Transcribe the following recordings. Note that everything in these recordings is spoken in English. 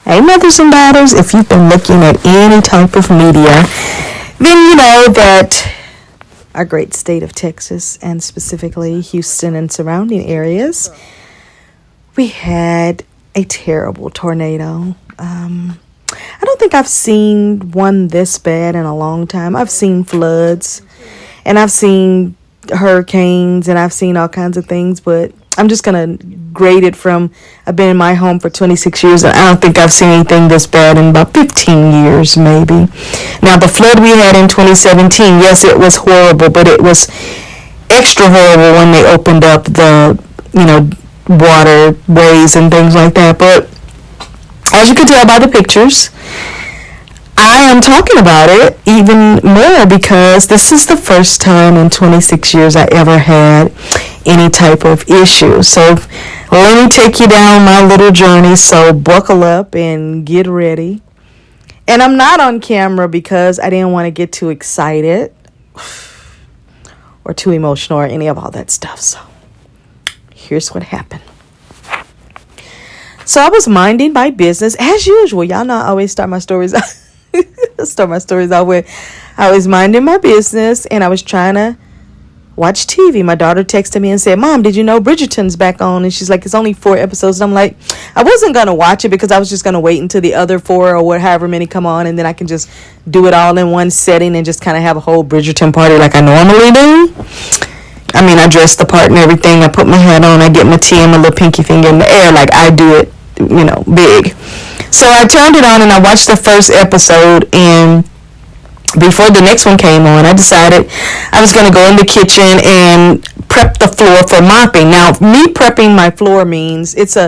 Hey, mothers and daughters, if you've been looking at any type of media, then you know that our great state of Texas, and specifically Houston and surrounding areas, we had a terrible tornado. I don't think I've seen one this bad in a long time. I've seen floods, and I've seen hurricanes, and I've seen all kinds of things, but I'm just going to grade it from, I've been in my home for 26 years, and I don't think I've seen anything this bad in about 15 years, maybe. Now, the flood we had in 2017, yes, it was horrible, but it was extra horrible when they opened up the, waterways and things like that. But as you can tell by the pictures, I am talking about it even more because this is the first time in 26 years I ever had any type of issue. So let me take you down my little journey. So buckle up and get ready. And I'm not on camera because I didn't want to get too excited or too emotional or any of all that stuff. So here's what happened. So I was minding my business as usual. Y'all know I always start my stories out. With I was minding my business and I was trying to watch TV. My daughter texted me and said, "Mom, did you know Bridgerton's back on?" And she's like, "It's only 4 episodes." And I'm like, I wasn't going to watch it because I was just going to wait until the other 4 or however many come on, and then I can just do it all in one setting and just kind of have a whole Bridgerton party like I normally do. I mean, I dress the part and everything. I put my hat on. I get my tea and my little pinky finger in the air like I do it, big. So I turned it on and I watched the first episode, and before the next one came on, I decided I was going to go in the kitchen and prep the floor for mopping. Now, me prepping my floor means it's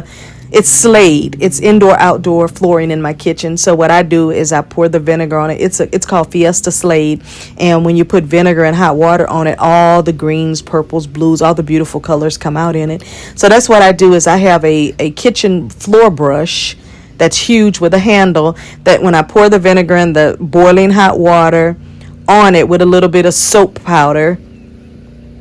Slade. It's indoor-outdoor flooring in my kitchen. So what I do is I pour the vinegar on it. It's called Fiesta Slade. And when you put vinegar and hot water on it, all the greens, purples, blues, all the beautiful colors come out in it. So that's what I do is I have a kitchen floor brush that's huge with a handle that when I pour the vinegar and the boiling hot water on it with a little bit of soap powder,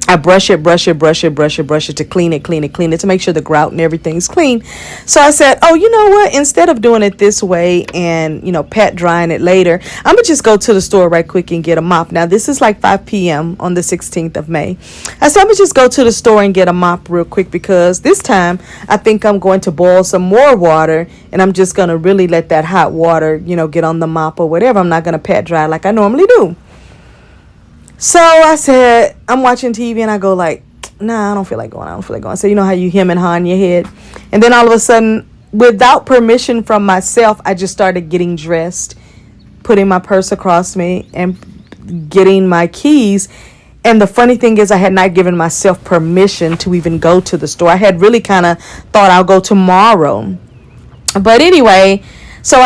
I brush it to clean it to make sure the grout and everything's clean. So I said, oh, you know what? Instead of doing it this way and, pat drying it later, I'm going to just go to the store right quick and get a mop. Now, this is like 5 p.m. on the 16th of May. I said, I'm going to just go to the store and get a mop real quick because this time I think I'm going to boil some more water and I'm just going to really let that hot water, get on the mop or whatever. I'm not going to pat dry like I normally do. So I said, I'm watching TV and I go like, nah, I don't feel like going. So you know how you hem and haw in your head? And then all of a sudden, without permission from myself, I just started getting dressed, putting my purse across me and getting my keys. And the funny thing is I had not given myself permission to even go to the store. I had really kind of thought I'll go tomorrow. But anyway, so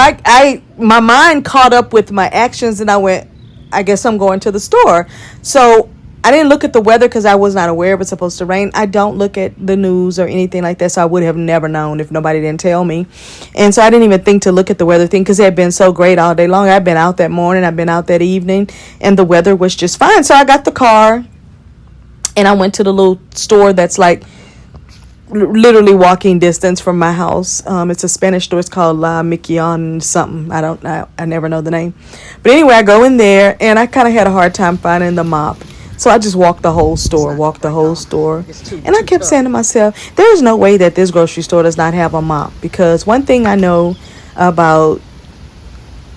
my mind caught up with my actions and I went, I guess I'm going to the store. So I didn't look at the weather because I was not aware it was supposed to rain. I don't look at the news or anything like that, so I would have never known if nobody didn't tell me. And so I didn't even think to look at the weather thing because it had been so great all day long. I've been out that morning, I've been out that evening, and the weather was just fine. So I got the car and I went to the little store that's like literally walking distance from my house. It's a Spanish store. It's called La Miquion something. I never know the name. But anyway, I go in there and I kind of had a hard time finding the mop. So I just walked the whole store. And I kept saying to myself, there is no way that this grocery store does not have a mop. Because one thing I know about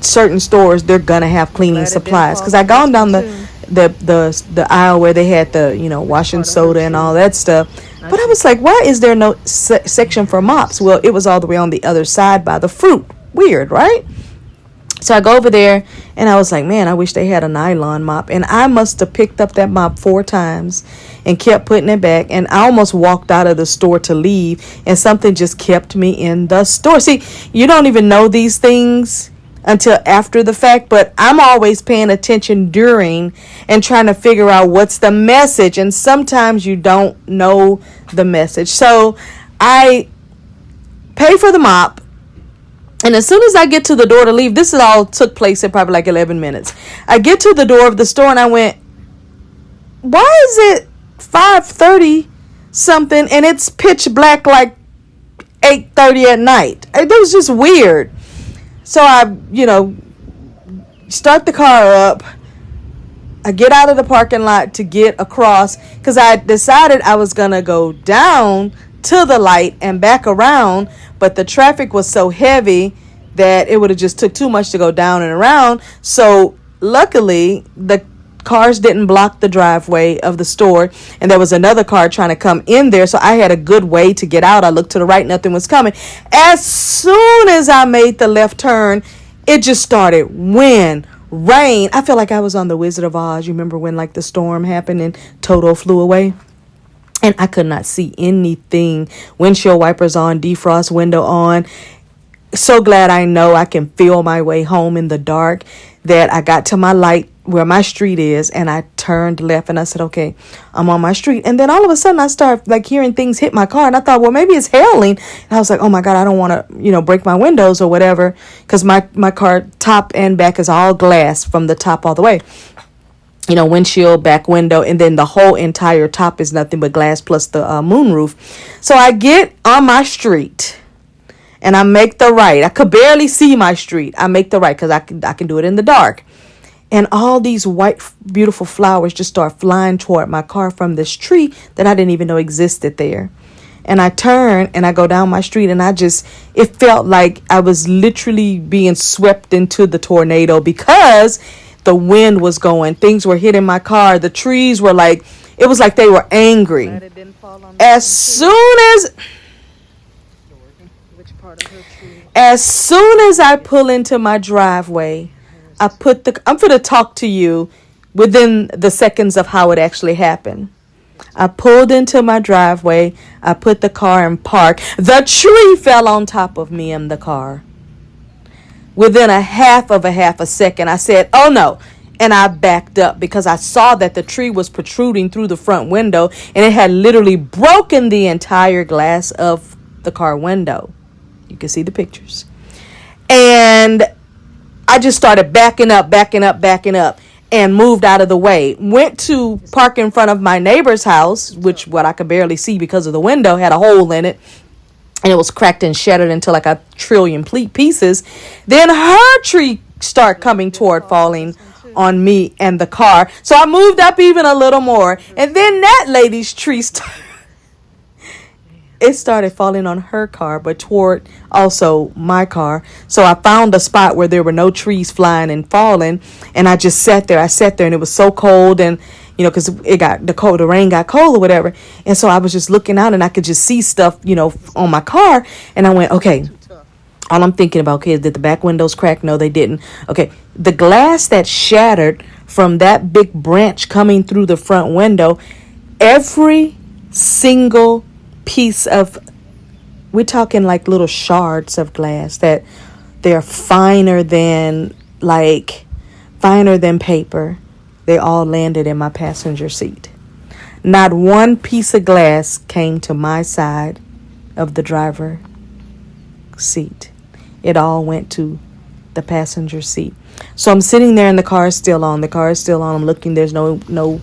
certain stores, they're going to have cleaning supplies. Because I gone down the aisle where they had the, washing soda and all that stuff. But I was like, why is there no section for mops? Well, it was all the way on the other side by the fruit. Weird, right? So I go over there and I was like, man, I wish they had a nylon mop. And I must have picked up that mop 4 times and kept putting it back. And I almost walked out of the store to leave and something just kept me in the store. See, you don't even know these things until after the fact, but I'm always paying attention during and trying to figure out what's the message, and sometimes you don't know the message. So I pay for the mop, and as soon as I get to the door to leave, this is all took place in probably like 11 minutes. I get to the door of the store and I went, why is it 5:30 something and it's pitch black like 8:30 at night? It was just weird. So I, start the car up. I get out of the parking lot to get across because I decided I was going to go down to the light and back around, but the traffic was so heavy that it would have just took too much to go down and around. So luckily the cars didn't block the driveway of the store, and there was another car trying to come in there, so I had a good way to get out. I looked to the right, nothing was coming. As soon as I made the left turn, it just started wind, rain. I feel like I was on the Wizard of Oz. You remember when like the storm happened and Toto flew away? And I could not see anything. Windshield wipers on, defrost window on. So glad I know I can feel my way home in the dark, that I got to my light where my street is, and I turned left and I said, okay, I'm on my street. And then all of a sudden I start like hearing things hit my car, and I thought, well, maybe it's hailing. And I was like, oh my God, I don't want to, break my windows or whatever, because my car top and back is all glass from the top all the way. Windshield, back window, and then the whole entire top is nothing but glass plus the moonroof. So I get on my street and I make the right. I could barely see my street. I make the right because I can do it in the dark. And all these white, beautiful flowers just start flying toward my car from this tree that I didn't even know existed there. And I turn and I go down my street, and it felt like I was literally being swept into the tornado because the wind was going. Things were hitting my car. The trees were it was like they were angry. As soon as I pull into my driveway, I'm going to talk to you within the seconds of how it actually happened. I pulled into my driveway. I put the car in park. The tree fell on top of me in the car. Within a half a second, I said, oh no. And I backed up because I saw that the tree was protruding through the front window, and it had literally broken the entire glass of the car window. You can see the pictures. And I just started backing up, and moved out of the way. Went to park in front of my neighbor's house, which what I could barely see because of the window had a hole in it. And it was cracked and shattered into like a trillion pieces. Then her tree started coming toward falling on me and the car. So I moved up even a little more. And then that lady's tree it started falling on her car, but toward also my car. So I found a spot where there were no trees flying and falling, and I just sat there. And it was so cold, and because the rain got cold or whatever. And so I was just looking out, and I could just see stuff, on my car. And I went, okay, all I'm thinking about, okay, did the back windows crack? No, they didn't. Okay, the glass that shattered from that big branch coming through the front window, every single piece of, we're talking like little shards of glass that they're finer than paper. They all landed in my passenger seat. Not one piece of glass came to my side of the driver seat. It all went to the passenger seat. So I'm sitting there and the car is still on. I'm looking. There's no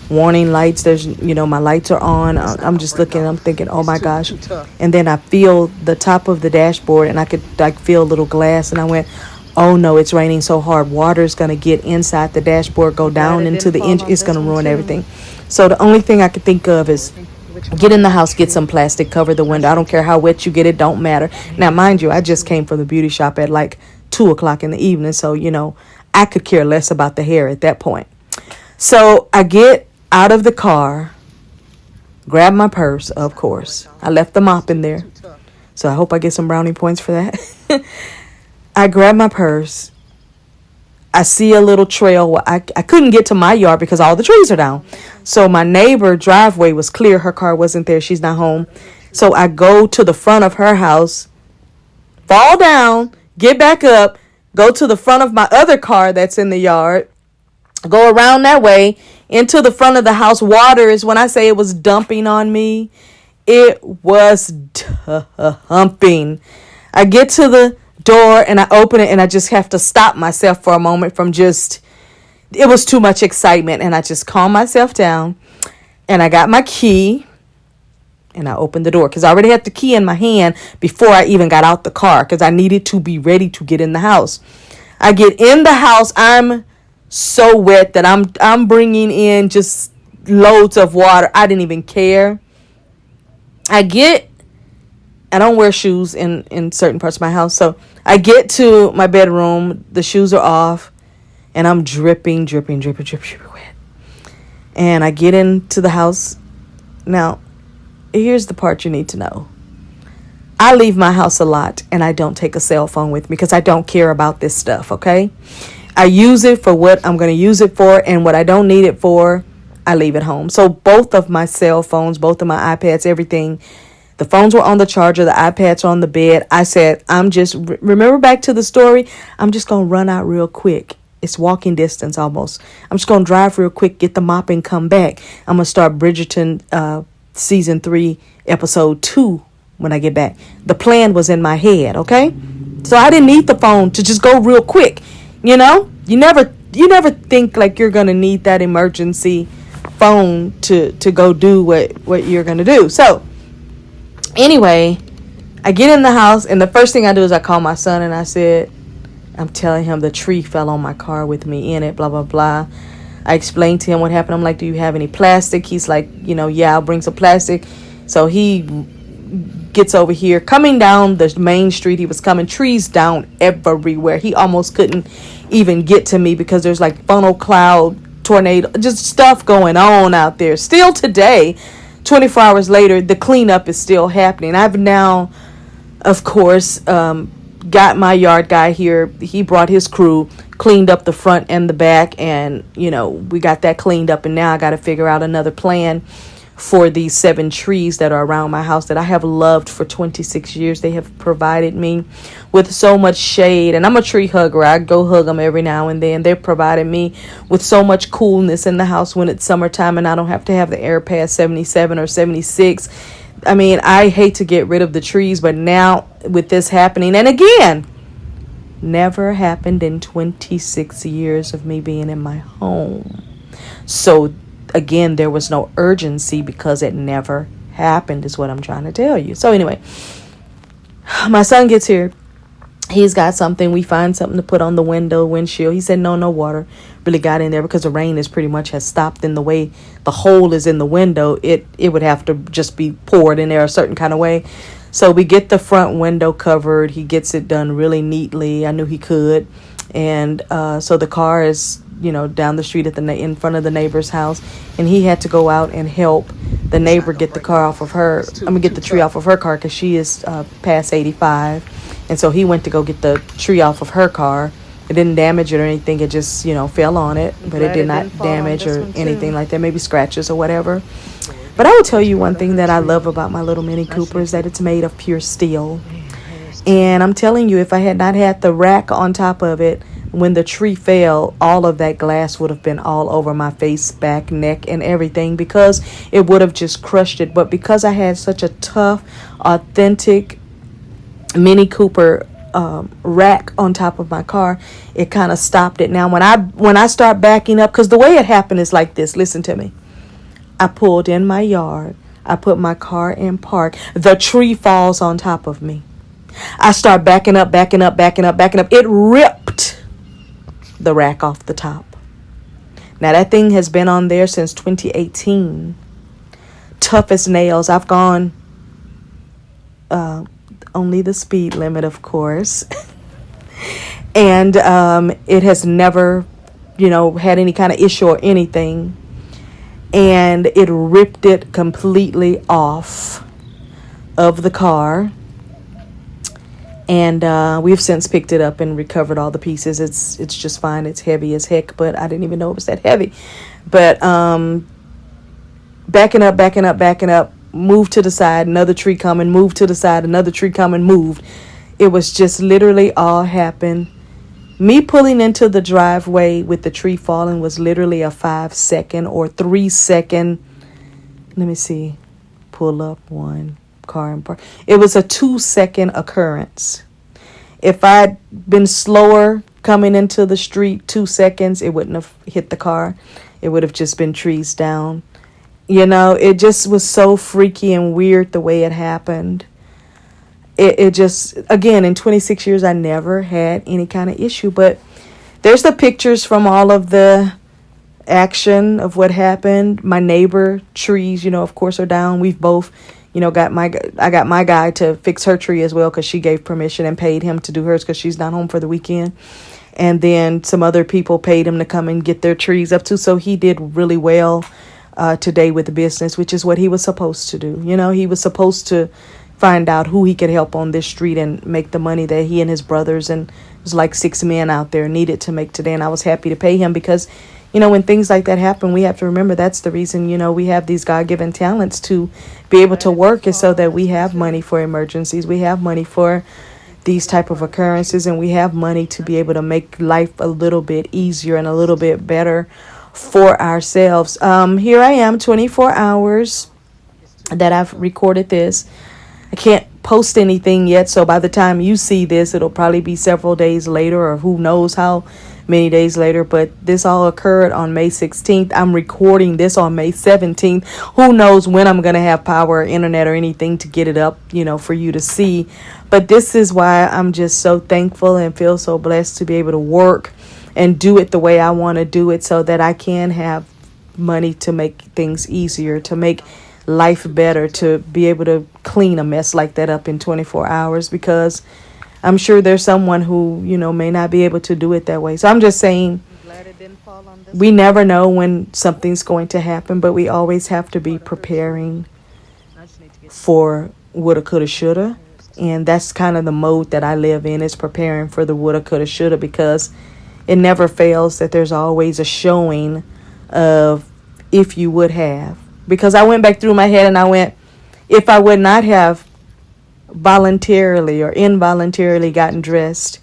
warning lights. There's, my lights are on. I'm just looking. I'm thinking, oh my gosh. And then I feel the top of the dashboard, and I could feel a little glass. And I went, oh no, it's raining so hard. Water's going to get inside the dashboard, go down into the engine. It's going to ruin everything. So the only thing I could think of is get in the house, get some plastic, cover the window. I don't care how wet you get, it don't matter. Now, mind you, I just came from the beauty shop at 2:00 in the evening. So, I could care less about the hair at that point. So I get out of the car, grab my purse, of course. I left the mop in there. So I hope I get some brownie points for that. I grab my purse. I see a little trail. I couldn't get to my yard because all the trees are down. So my neighbor driveway was clear. Her car wasn't there. She's not home. So I go to the front of her house, fall down, get back up, go to the front of my other car that's in the yard, go around that way into the front of the house. Water is, when I say it was dumping on me, it was dumping. I get to the door and I open it, and I just have to stop myself for a moment from it was too much excitement. And I just calm myself down, and I got my key. And I opened the door because I already had the key in my hand before I even got out the car because I needed to be ready to get in the house. I get in the house. I'm so wet that I'm bringing in just loads of water. I didn't even care. I don't wear shoes in certain parts of my house. So I get to my bedroom. The shoes are off. And I'm dripping wet. And I get into the house. Now, here's the part you need to know. I leave my house a lot and I don't take a cell phone with me because I don't care about this stuff, okay? I use it for what I'm going to use it for, and what I don't need it for, I leave it home. So both of my cell phones, both of my iPads, everything, the phones were on the charger, the iPads on the bed. I said, remember back to the story, I'm just going to run out real quick. It's walking distance almost. I'm just going to drive real quick, get the mop, and come back. I'm going to start Bridgerton season 3, episode 2 when I get back. The plan was in my head, okay? So I didn't need the phone to just go real quick. You know, you never think like you're going to need that emergency phone to go do what you're going to do. So anyway, I get in the house, and the first thing I do is I call my son, and I said, I'm telling him the tree fell on my car with me in it, blah, blah, blah. I explained to him what happened. I'm like, do you have any plastic? He's like, yeah, I'll bring some plastic. So he gets over here, coming down the main street. He was coming, trees down everywhere. He almost couldn't even get to me because there's like funnel cloud, tornado, just stuff going on out there. Still today, 24 hours later, the cleanup is still happening. I've now, of course, got my yard guy here. He brought his crew, cleaned up the front and the back, and we got that cleaned up. And now I got to figure out another plan for these 7 trees that are around my house that I have loved for 26 years. They have provided me with so much shade, and I'm a tree hugger. I go hug them every now and then. They've provided me with so much coolness in the house when it's summertime and I don't have to have the air past 77 or 76. I mean, I hate to get rid of the trees, but now with this happening, and again, never happened in 26 years of me being in my home. So again, there was no urgency because it never happened, is what I'm trying to tell you. So anyway, my son gets here. He's got something. We find something to put on the windshield. He said, no water really got in there because the rain is pretty much has stopped. In the way the hole is in the window, it would have to just be poured in there a certain kind of way. So we get the front window covered. He gets it done really neatly. I knew he could. And so the car is, down the street in front of the neighbor's house. And he had to go out and help the neighbor get the get the tree off of her car because she is past 85. And so he went to go get the tree off of her car. It didn't damage it or anything. It just, fell on it. But it did not damage or anything like that. Maybe scratches or whatever. But I will tell you one thing that I love about my little Mini Cooper is that it's made of pure steel. And I'm telling you, if I had not had the rack on top of it, when the tree fell, all of that glass would have been all over my face, back, neck, and everything because it would have just crushed it. But because I had such a tough, authentic Mini Cooper rack on top of my car, it kind of stopped it. Now, when I start backing up, because the way it happened is like this. Listen to me. I pulled in my yard. I put my car in park. The tree falls on top of me. I start backing up. It ripped the rack off the top. Now, that thing has been on there since 2018. Tough as nails. I've gone only the speed limit, of course. And it has never, had any kind of issue or anything. And it ripped it completely off of the car. And we've since picked it up and recovered all the pieces. It's just fine. It's heavy as heck, but I didn't even know it was that heavy. But backing up, moved to the side, another tree coming, moved to the side, another tree coming, moved. It was just literally all happened. Me pulling into the driveway with the tree falling was literally a 5-second or 3-second. Let me see. Pull up, one, car and park. It was a 2-second occurrence. If I'd been slower coming into the street, 2 seconds, it wouldn't have hit the car. It would have just been trees down. It just was so freaky and weird the way it happened. It just, again, in 26 years, I never had any kind of issue. But there's the pictures from all of the action of what happened. My neighbor trees, of course, are down. We've both, I got my guy to fix her tree as well because she gave permission and paid him to do hers because she's not home for the weekend. And then some other people paid him to come and get their trees up too. So he did really well today with the business, which is what he was supposed to do. He was supposed to find out who he could help on this street and make the money that he and his brothers, and it was like 6 men out there, needed to make today. And I was happy to pay him because, when things like that happen, we have to remember that's the reason, we have these God-given talents to be able to work, is so that we have money for emergencies. We have money for these type of occurrences, and we have money to be able to make life a little bit easier and a little bit better for ourselves. Here I am, 24 hours that I've recorded this. I can't post anything yet, so by the time you see this, it'll probably be several days later, or who knows how many days later. But this all occurred on May 16th. I'm recording this on May 17th. Who knows when I'm going to have power or internet or anything to get it up, for you to see. But this is why I'm just so thankful and feel so blessed to be able to work and do it the way I want to do it, so that I can have money to make things easier, to make life better, to be able to clean a mess like that up in 24 hours, because I'm sure there's someone who, may not be able to do it that way. So I'm just saying, we never know when something's going to happen, but we always have to be preparing for woulda, coulda, shoulda. And that's kind of the mode that I live in, is preparing for the woulda, coulda, shoulda, because it never fails that there's always a showing of if you would have. Because I went back through my head and I went, if I would not have voluntarily or involuntarily gotten dressed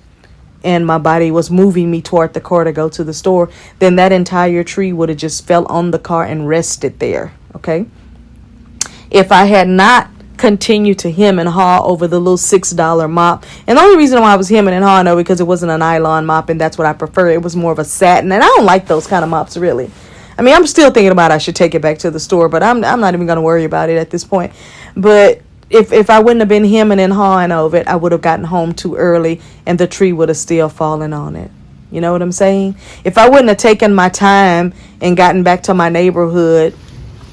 and my body was moving me toward the car to go to the store, then that entire tree would have just fell on the car and rested there. Okay. If I had not continued to hem and haw over the little $6 mop, and the only reason why I was hemming and hawing over, because it wasn't a nylon mop, and that's what I prefer. It was more of a satin, and I don't like those kind of mops, really. I mean, I'm still thinking about I should take it back to the store, but I'm not even going to worry about it at this point. But if I wouldn't have been hemming and hawing over it, I would have gotten home too early and the tree would have still fallen on it. You know what I'm saying? If I wouldn't have taken my time and gotten back to my neighborhood,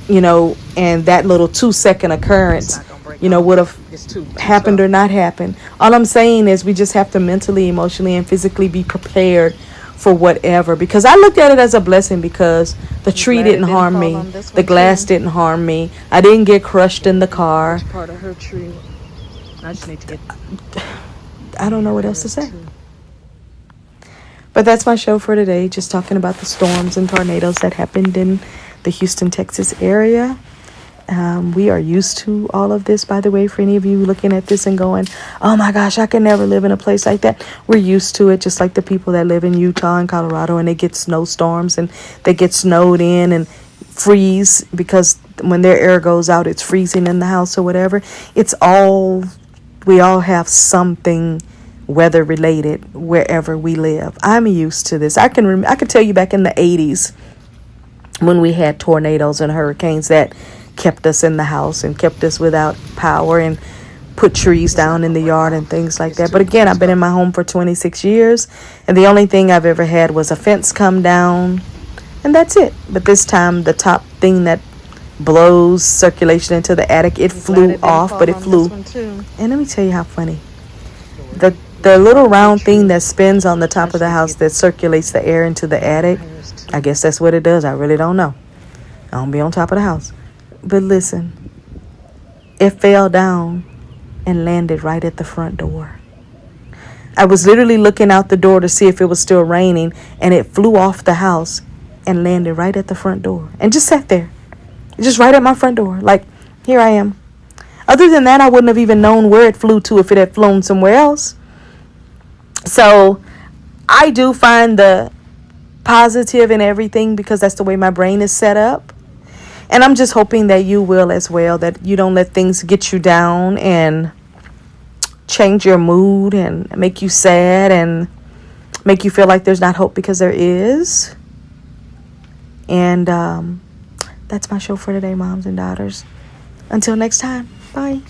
and that little 2-second occurrence, would have happened or not happened. All I'm saying is we just have to mentally, emotionally, and physically be prepared for whatever, because I looked at it as a blessing, because the tree didn't harm me, the glass didn't harm me, I didn't get crushed in the car. Part of her tree. I just need to get. I don't know what else to say. But that's my show for today, just talking about the storms and tornadoes that happened in the Houston, Texas area. We are used to all of this, by the way, for any of you looking at this and going, oh my gosh, I can never live in a place like that. We're used to it, just like the people that live in Utah and Colorado, and they get snowstorms and they get snowed in and freeze, because when their air goes out, it's freezing in the house or whatever. We all have something weather related wherever we live. I'm used to this. I could tell you back in the 80s when we had tornadoes and hurricanes that kept us in the house and kept us without power and put trees down in the yard and things like that. But again, I've been in my home for 26 years, and the only thing I've ever had was a fence come down, and that's it. But this time, the top thing that blows circulation into the attic, it flew off, but it flew. And let me tell you how funny. The little round thing that spins on the top of the house that circulates the air into the attic, I guess that's what it does. I really don't know. I don't be on top of the house. But listen, it fell down and landed right at the front door. I was literally looking out the door to see if it was still raining, and it flew off the house and landed right at the front door and just sat there, just right at my front door. Like, here I am. Other than that, I wouldn't have even known where it flew to if it had flown somewhere else. So I do find the positive in everything, because that's the way my brain is set up. And I'm just hoping that you will as well, that you don't let things get you down and change your mood and make you sad and make you feel like there's not hope, because there is. And That's my show for today, moms and daughters. Until next time, bye.